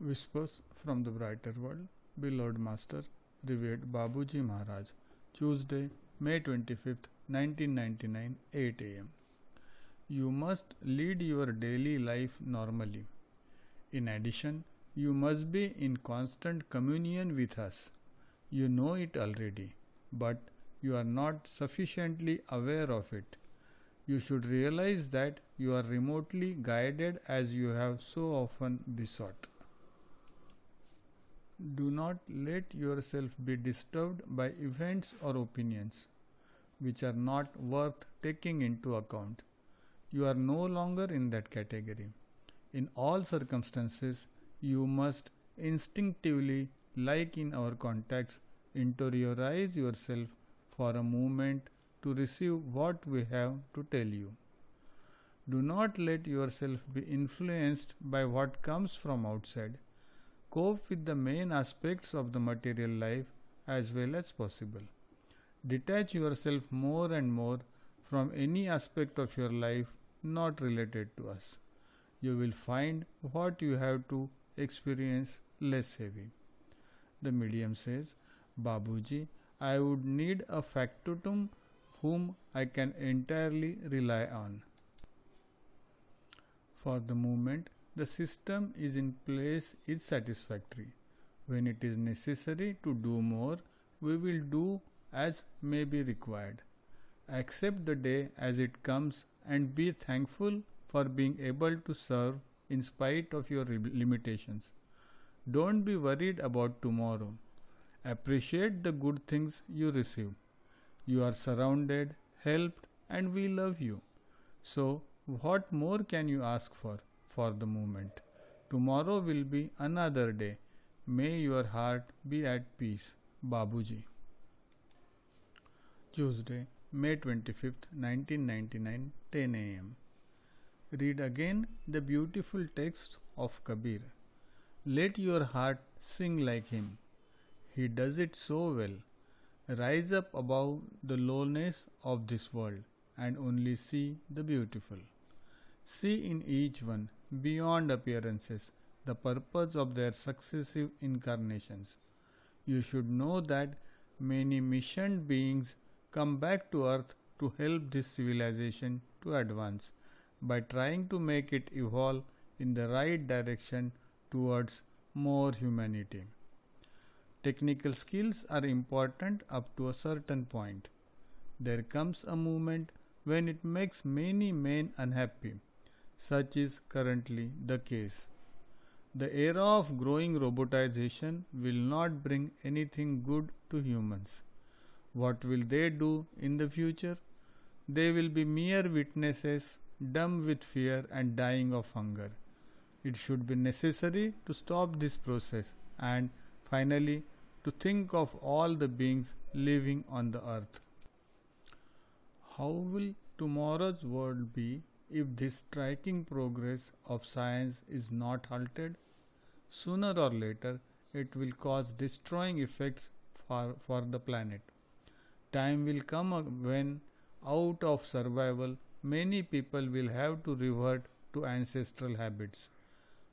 Whispers from the Brighter World, Beloved Master, Revered Babuji Maharaj, Tuesday, May 25th, 1999, 8 am. You must lead your daily life normally. In addition, you must be in constant communion with us. You know it already, but you are not sufficiently aware of it. You should realize that you are remotely guided as you have so often besought. Do not let yourself be disturbed by events or opinions which are not worth taking into account. You are no longer in that category. In all circumstances, you must instinctively, like in our contacts, interiorize yourself for a moment to receive what we have to tell you. Do not let yourself be influenced by what comes from outside. Cope with the main aspects of the material life as well as possible. Detach yourself more and more from any aspect of your life not related to us. You will find what you have to experience less heavy. The medium says, Babuji, I would need a factotum whom I can entirely rely on. For the moment, the system is in place is satisfactory. When it is necessary to do more, we will do as may be required. Accept the day as it comes and be thankful for being able to serve in spite of your limitations. Don't be worried about tomorrow. Appreciate the good things you receive. You are surrounded, helped, and we love you. So, what more can you ask for the moment? Tomorrow will be another day. May your heart be at peace. Babuji. Tuesday, May 25th, 1999, 10 am. Read again the beautiful text of Kabir. Let your heart sing like him. He does it so well. Rise up above the lowness of this world and only see the beautiful. See in each one, beyond appearances, the purpose of their successive incarnations. You should know that many missioned beings come back to earth to help this civilization to advance by trying to make it evolve in the right direction towards more humanity. Technical skills are important up to a certain point. There comes a moment when it makes many men unhappy. Such is currently the case. The era of growing robotization will not bring anything good to humans. What will they do in the future? They will be mere witnesses, dumb with fear and dying of hunger. It should be necessary to stop this process and finally to think of all the beings living on the earth. How will tomorrow's world be if this striking progress of science is not halted? Sooner or later, it will cause destroying effects for the planet. Time will come when, out of survival, many people will have to revert to ancestral habits.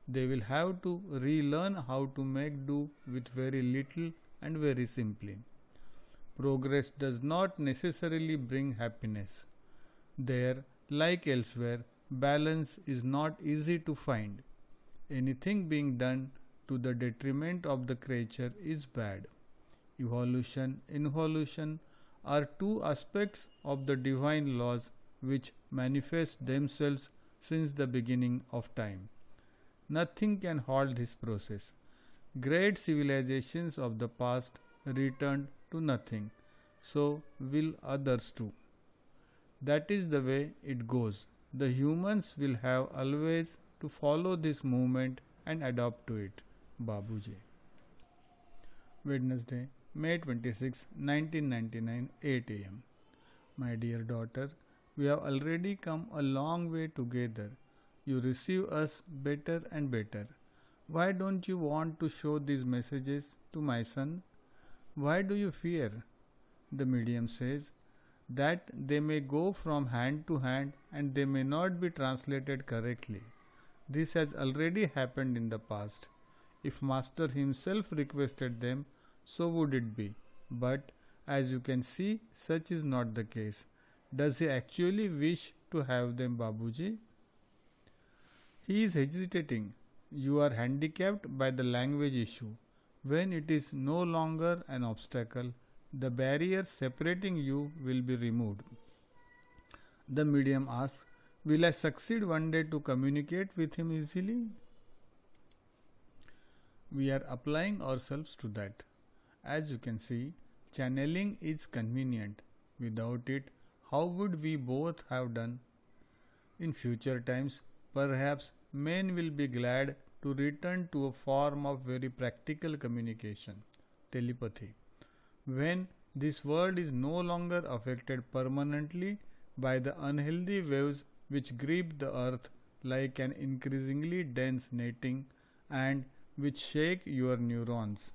They will have to relearn how to make do with very little and very simply. Progress does not necessarily bring happiness. There, like elsewhere, balance is not easy to find. Anything being done to the detriment of the creature is bad. Evolution, involution are two aspects of the divine laws which manifest themselves since the beginning of time. Nothing can halt this process. Great civilizations of the past returned to nothing. So will others too. That is the way it goes. The humans will have always to follow this movement and adopt to it. Babuji. Wednesday, May 26, 1999, 8 am. My dear daughter, we have already come a long way together. You receive us better and better. Why don't you want to show these messages to my son? Why do you fear? The medium says that they may go from hand to hand and they may not be translated correctly. This has already happened in the past. If Master himself requested them, so would it be. But as you can see, such is not the case. Does he actually wish to have them, Babuji? He is hesitating. You are handicapped by the language issue. When it is no longer an obstacle, the barrier separating you will be removed. The medium asks, will I succeed one day to communicate with him easily? We are applying ourselves to that. As you can see, channeling is convenient. Without it, how would we both have done? In future times, perhaps men will be glad to return to a form of very practical communication, telepathy. When this world is no longer affected permanently by the unhealthy waves which grip the earth like an increasingly dense netting and which shake your neurons.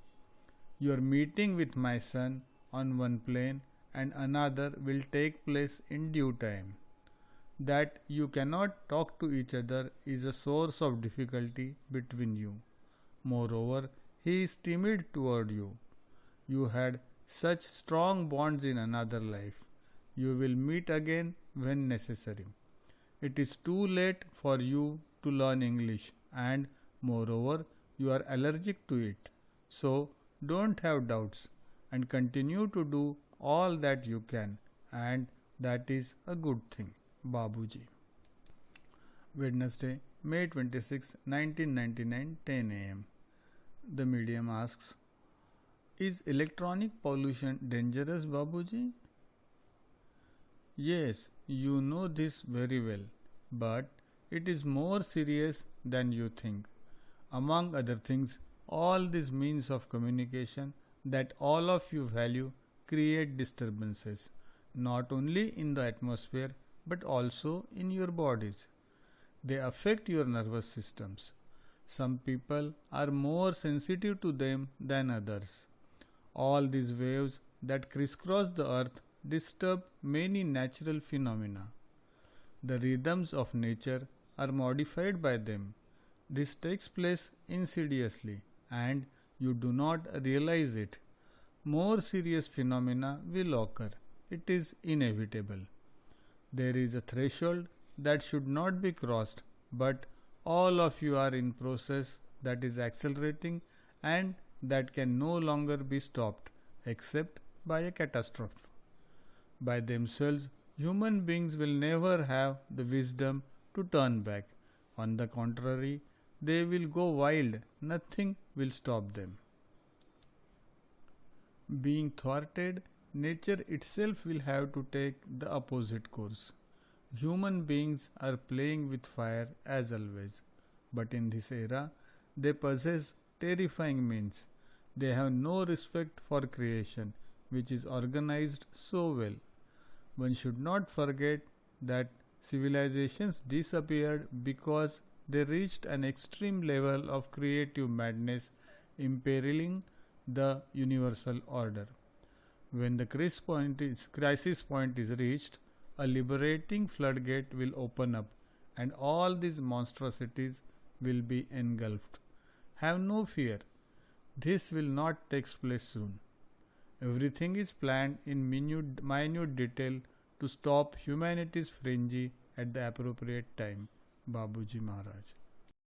Your meeting with my son on one plane and another will take place in due time. That you cannot talk to each other is a source of difficulty between you. Moreover, he is timid toward you. You had such strong bonds in another life. You will meet again when necessary. It is too late for you to learn English, and moreover, you are allergic to it. So, don't have doubts and continue to do all that you can, and that is a good thing, Babuji. Wednesday, May 26, 1999, 10 am. The medium asks, is electronic pollution dangerous, Babuji? Yes, you know this very well, but it is more serious than you think. Among other things, all these means of communication that all of you value create disturbances, not only in the atmosphere but also in your bodies. They affect your nervous systems. Some people are more sensitive to them than others. All these waves that crisscross the earth disturb many natural phenomena. The rhythms of nature are modified by them. This takes place insidiously and you do not realize it. More serious phenomena will occur. It is inevitable. There is a threshold that should not be crossed, but all of you are in process that is accelerating and that can no longer be stopped except by a catastrophe. By themselves, human beings will never have the wisdom to turn back. On the contrary, they will go wild. Nothing will stop them. Being thwarted, nature itself will have to take the opposite course. Human beings are playing with fire as always, but in this era, they possess terrifying means. They have no respect for creation, which is organized so well. One should not forget that civilizations disappeared because they reached an extreme level of creative madness, imperiling the universal order. When the crisis point is reached, a liberating floodgate will open up and all these monstrosities will be engulfed. Have no fear. This will not take place soon. Everything is planned in minute detail to stop humanity's frenzy at the appropriate time. Babuji Maharaj.